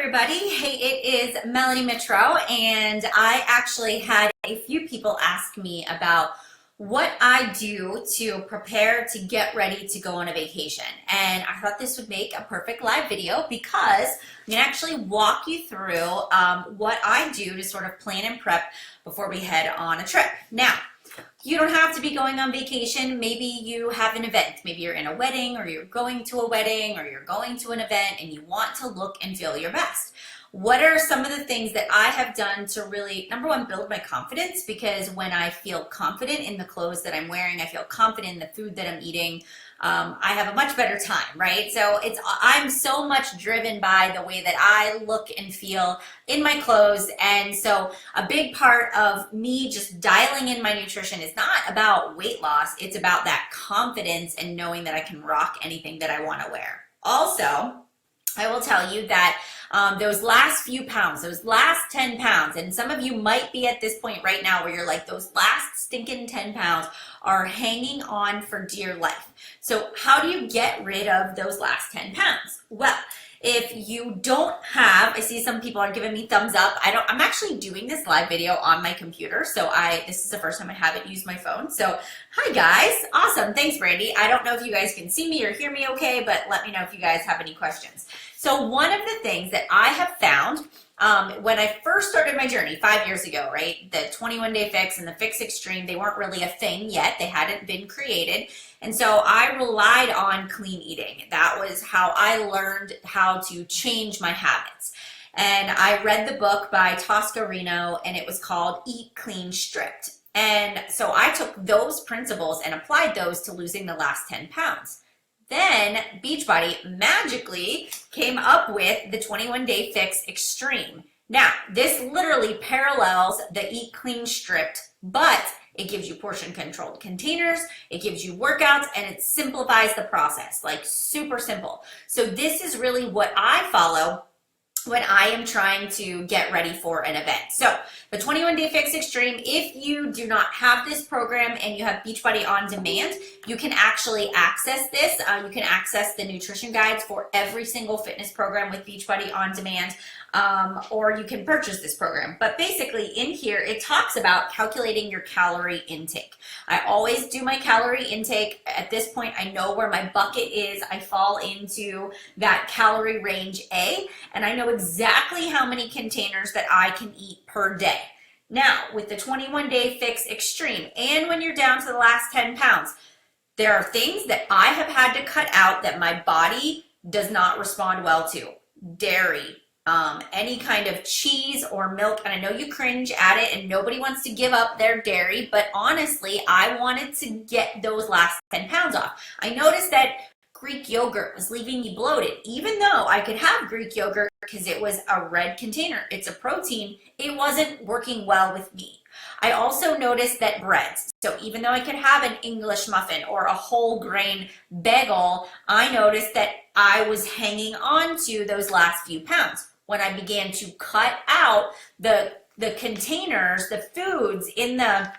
everybody. Hey, it is Melanie Mitro, and I actually had a few people ask me about what I do to prepare to get ready to go on a vacation. And I thought this would make a perfect live video because I'm going to actually walk you through what I do to sort of plan and prep before we head on a trip. Now, you don't have to be going on vacation. Maybe you have an event. Maybe you're in a wedding, or you're going to a wedding, or you're going to an event and you want to look and feel your best. What are some of the things that I have done to really, number one, build my confidence? Because when I feel confident in the clothes that I'm wearing, I feel confident in the food that I'm eating, I have a much better time, right? So I'm so much driven by the way that I look and feel in my clothes. And so a big part of me just dialing in my nutrition is not about weight loss. It's about that confidence and knowing that I can rock anything that I want to wear. Also, I will tell you that those last few pounds, those last 10 pounds, and some of you might be at this point right now where you're like, those last stinking 10 pounds are hanging on for dear life. So how do you get rid of those last 10 pounds? Well, if you don't have, I see some people are giving me thumbs up. I'm actually doing this live video on my computer. So this is the first time I haven't used my phone. So hi guys, awesome. Thanks, Brandy. I don't know if you guys can see me or hear me okay, but let me know if you guys have any questions. So one of the things that I have found when I first started my journey 5 years ago, right? The 21-day fix and the fix extreme, they weren't really a thing yet. They hadn't been created. And so I relied on clean eating. That was how I learned how to change my habits. And I read the book by Tosca Reno, and it was called Eat Clean Strict. And so I took those principles and applied those to losing the last 10 pounds. Then Beachbody magically came up with the 21-day fix extreme. Now, this literally parallels the Eat Clean Strict, but it gives you portion controlled containers, it gives you workouts, and it simplifies the process, like super simple. So this is really what I follow when I am trying to get ready for an event. So the 21-day fix extreme, if you do not have this program and you have Beachbody on demand, you can actually access this. You can access the nutrition guides for every single fitness program with Beachbody on demand, or you can purchase this program. But basically in here, it talks about calculating your calorie intake. I always do my calorie intake. At this point, I know where my bucket is. I fall into that calorie range A, and I know exactly how many containers that I can eat per day. Now, with the 21-day fix extreme, and when you're down to the last 10 pounds, there are things that I have had to cut out that my body does not respond well to. Dairy, any kind of cheese or milk, and I know you cringe at it and nobody wants to give up their dairy, but honestly, I wanted to get those last 10 pounds off. I noticed that Greek yogurt was leaving me bloated. Even though I could have Greek yogurt because it was a red container, it's a protein, it wasn't working well with me. I also noticed that breads, so even though I could have an English muffin or a whole grain bagel, I noticed that I was hanging on to those last few pounds. When I began to cut out the containers, the foods in the,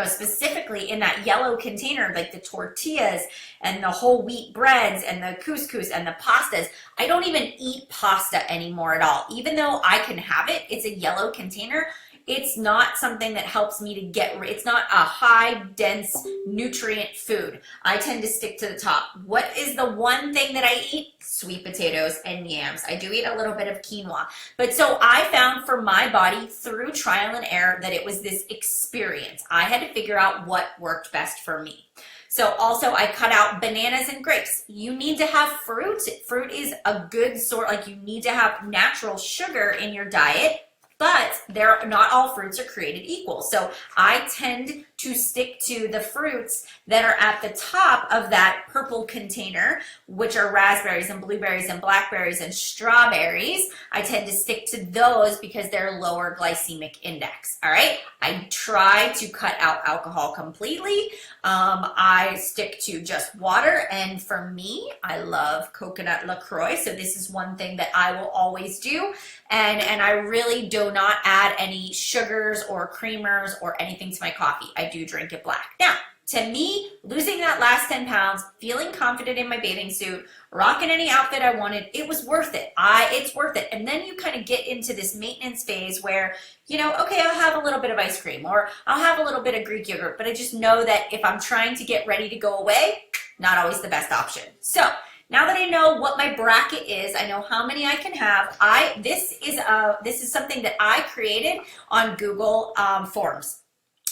specifically in that yellow container, like the tortillas and the whole wheat breads and the couscous and the pastas. I don't even eat pasta anymore at all. Even though I can have it, it's a yellow container. It's not something that helps me to it's not a high dense nutrient food. I tend to stick to the top. What is the one thing that I eat? Sweet potatoes and yams. I do eat a little bit of quinoa. But so I found for my body through trial and error that it was this experience. I had to figure out what worked best for me. So also I cut out bananas and grapes. You need to have fruit. Fruit is a good sort, like you need to have natural sugar in your diet. But not all fruits are created equal. So I tend to stick to the fruits that are at the top of that purple container, which are raspberries and blueberries and blackberries and strawberries. I tend to stick to those because they're lower glycemic index, all right? I try to cut out alcohol completely. I stick to just water, and for me, I love coconut LaCroix, so this is one thing that I will always do, and I really do not add any sugars or creamers or anything to my coffee. I do drink it black. Now, To me, losing that last 10 pounds, feeling confident in my bathing suit, rocking any outfit I wanted, it was worth it. It's worth it. And then you kind of get into this maintenance phase where, you know, okay, I'll have a little bit of ice cream or I'll have a little bit of Greek yogurt, but I just know that if I'm trying to get ready to go away, not always the best option. So now that I know what my bracket is, I know how many I can have. This is something that I created on Google Forms.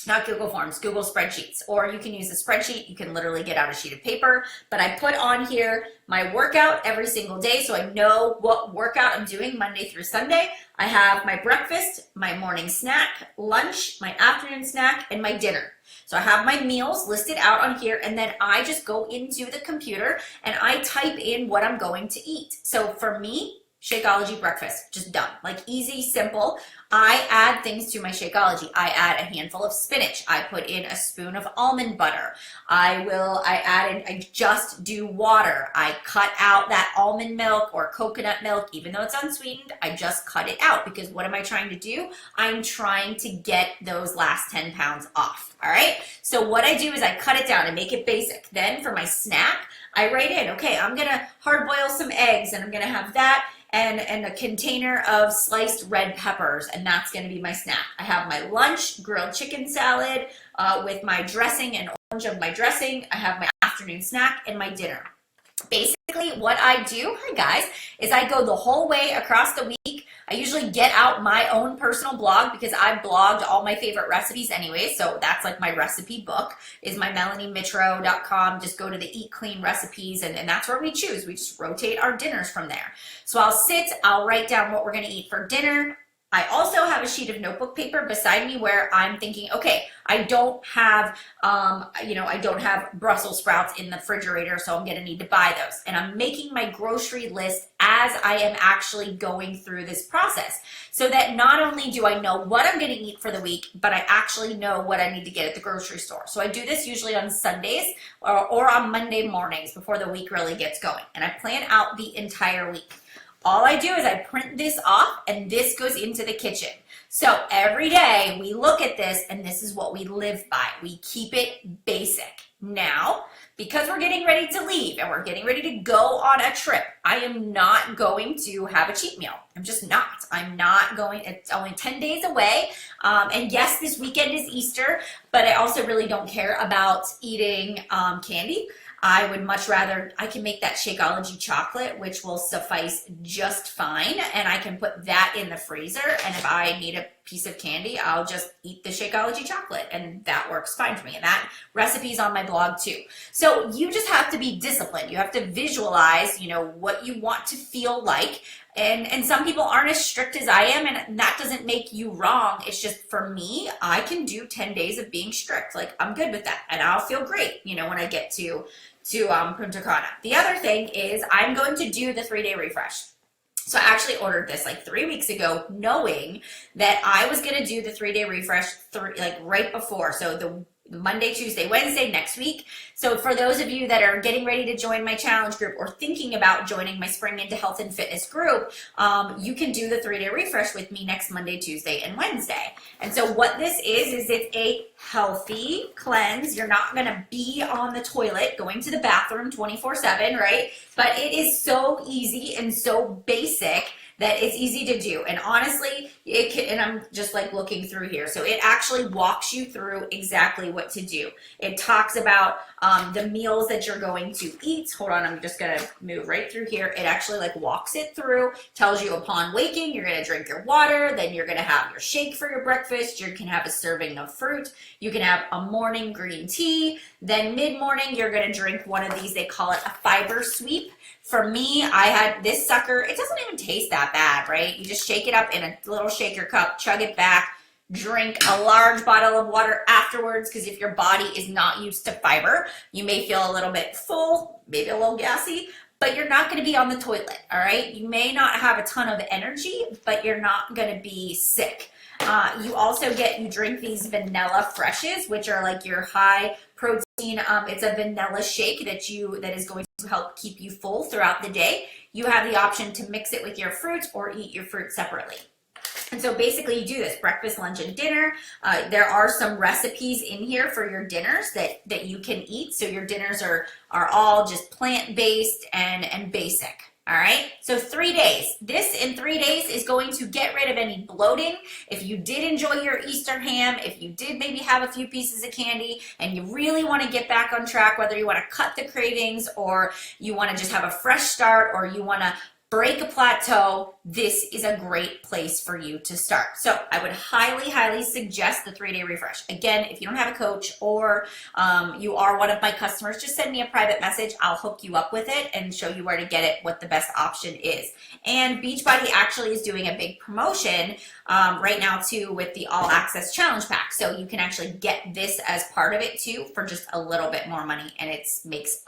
Not Google Forms, Google Spreadsheets, or you can use a spreadsheet. You can literally get out a sheet of paper, but I put on here my workout every single day so I know what workout I'm doing Monday through Sunday. I have my breakfast, my morning snack, lunch, my afternoon snack, and my dinner. So I have my meals listed out on here, and then I just go into the computer and I type in what I'm going to eat. So for me, Shakeology breakfast, just done. Like easy, simple. I add things to my Shakeology. I add a handful of spinach. I put in a spoon of almond butter. I just do water. I cut out that almond milk or coconut milk, even though it's unsweetened, I just cut it out because what am I trying to do? I'm trying to get those last 10 pounds off. All right. So what I do is I cut it down and make it basic. Then for my snack, I write in, okay, I'm going to hard boil some eggs and I'm going to have that and a container of sliced red peppers, and that's going to be my snack. I have my lunch, grilled chicken salad with my dressing and orange of my dressing. I have my afternoon snack and my dinner. Basically, what I do, hi guys, is I go the whole way across the week. I usually get out my own personal blog because I've blogged all my favorite recipes anyway, so that's like my recipe book is my MelanieMitro.com. Just go to the Eat Clean recipes, and that's where we choose. We just rotate our dinners from there. So I'll write down what we're going to eat for dinner. I also have a sheet of notebook paper beside me where I'm thinking, okay, I don't have Brussels sprouts in the refrigerator, so I'm going to need to buy those. And I'm making my grocery list as I am actually going through this process so that not only do I know what I'm going to eat for the week, but I actually know what I need to get at the grocery store. So I do this usually on Sundays or on Monday mornings before the week really gets going. And I plan out the entire week. All I do is I print this off and this goes into the kitchen. So every day we look at this and this is what we live by. We keep it basic. Now, because we're getting ready to leave and we're getting ready to go on a trip, I am not going to have a cheat meal. I'm just not. I'm not going. It's only 10 days away. And yes, this weekend is Easter, but I also really don't care about eating candy. I would much rather, I can make that Shakeology chocolate, which will suffice just fine, and I can put that in the freezer, and if I need a piece of candy, I'll just eat the Shakeology chocolate, and that works fine for me, and that recipe's on my blog too. So you just have to be disciplined. You have to visualize, what you want to feel like, and some people aren't as strict as I am, and that doesn't make you wrong. It's just for me, I can do 10 days of being strict. Like, I'm good with that, and I'll feel great, when I get to Punta Cana. The other thing is I'm going to do the 3-day refresh. So I actually ordered this like 3 weeks ago, knowing that I was going to do the 3-day refresh right before. So the Monday, Tuesday, Wednesday next week. So for those of you that are getting ready to join my challenge group or thinking about joining my Spring into Health and Fitness group, you can do the 3-day refresh with me next Monday, Tuesday, and Wednesday. And so what this is it's a healthy cleanse. You're not going to be on the toilet going to the bathroom 24/7, right? But it is so easy and so basic that it's easy to do. And honestly, and I'm just like looking through here. So it actually walks you through exactly what to do. It talks about the meals that you're going to eat. Hold on, I'm just gonna move right through here. It actually walks it through, tells you upon waking, you're gonna drink your water, then you're gonna have your shake for your breakfast, you can have a serving of fruit, you can have a morning green tea, then mid-morning, you're gonna drink one of these, they call it a fiber sweep. For me, I had this sucker. It doesn't even taste that bad, right? You just shake it up in a little shaker cup, chug it back, drink a large bottle of water afterwards, because if your body is not used to fiber, you may feel a little bit full, maybe a little gassy, but you're not going to be on the toilet, all right? You may not have a ton of energy, but you're not going to be sick. You also drink these vanilla freshes, which are like your high protein. It's a vanilla shake that is going to help keep you full throughout the day. You have the option to mix it with your fruit or eat your fruit separately. And so basically you do this breakfast, lunch, and dinner. There are some recipes in here for your dinners that you can eat. So your dinners are all just plant-based and basic. All right, so 3 days. This in 3 days is going to get rid of any bloating. If you did enjoy your Easter ham, if you did maybe have a few pieces of candy and you really want to get back on track, whether you want to cut the cravings or you want to just have a fresh start or you want to break a plateau, this is a great place for you to start. So I would highly, highly suggest the 3-day refresh. Again, if you don't have a coach or you are one of my customers, just send me a private message. I'll hook you up with it and show you where to get it, what the best option is. And Beachbody actually is doing a big promotion right now too with the All Access Challenge Pack. So you can actually get this as part of it too for just a little bit more money, and it makes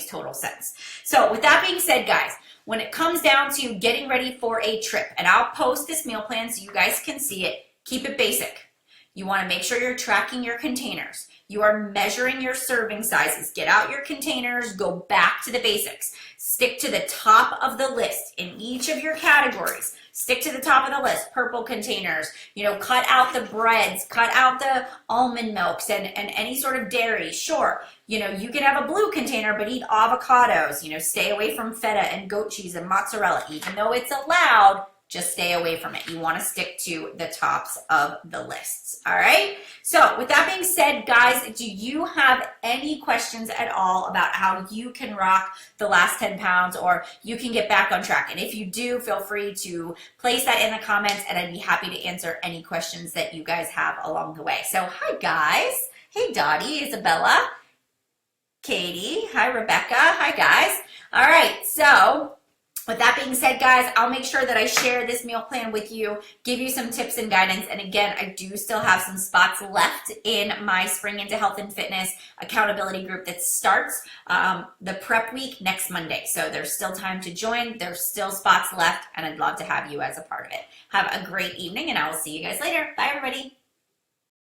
total sense. So with that being said, guys, when it comes down to getting ready for a trip, and I'll post this meal plan so you guys can see it, keep it basic. You want to make sure you're tracking your containers. You are measuring your serving sizes. Get out your containers, go back to the basics. Stick to the top of the list in each of your categories. Stick to the top of the list, purple containers, cut out the breads, cut out the almond milks and any sort of dairy. Sure, you can have a blue container, but eat avocados, stay away from feta and goat cheese and mozzarella. Even though it's allowed, just stay away from it. You want to stick to the tops of the lists. All right. So with that being said, guys, do you have any questions at all about how you can rock the last 10 pounds or you can get back on track? And if you do, feel free to place that in the comments and I'd be happy to answer any questions that you guys have along the way. So hi guys. Hey Dottie, Isabella, Katie. Hi Rebecca. Hi guys. All right. So with that being said, guys, I'll make sure that I share this meal plan with you, give you some tips and guidance. And again, I do still have some spots left in my Spring into Health and Fitness accountability group that starts the prep week next Monday. So there's still time to join. There's still spots left, and I'd love to have you as a part of it. Have a great evening, and I will see you guys later. Bye, everybody.